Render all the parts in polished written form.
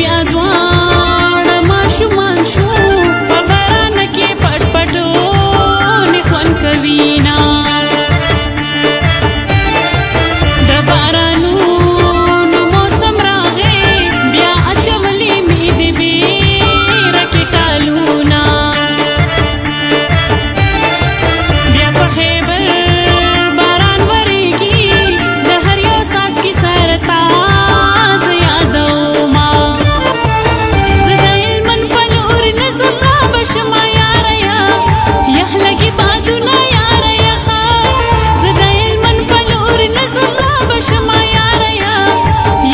بیا دواړه ماشومان شو په باران کې پټ پټونې خوند کوي نه د بارانونو موسم راغی بیا اچولې مې د بیره کې ټالونه بیا په خیبر باران ورېږي د هر یو څاڅکي سره تازه یادومه زه د هلمند په لور نه ځم لا به شمه یاره یا یخ لګي بادونه یاره یخه زه د هلمند په لور نه ځم لا به شمه یاره یا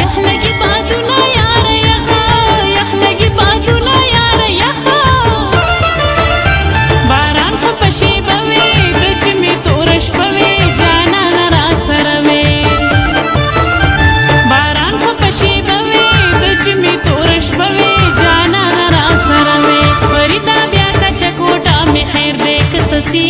یخ لګي بادونه یاره یخه یخ لګي بادونه یاره یخه باران خو په شیبه وي د چې مې توره شپه وي جانانه را سره وي باران خو په شیبه وي د چې مې توره شپه وي جانانه را سره وي فریده بیا کچه کوټه مې خیر دی که سسي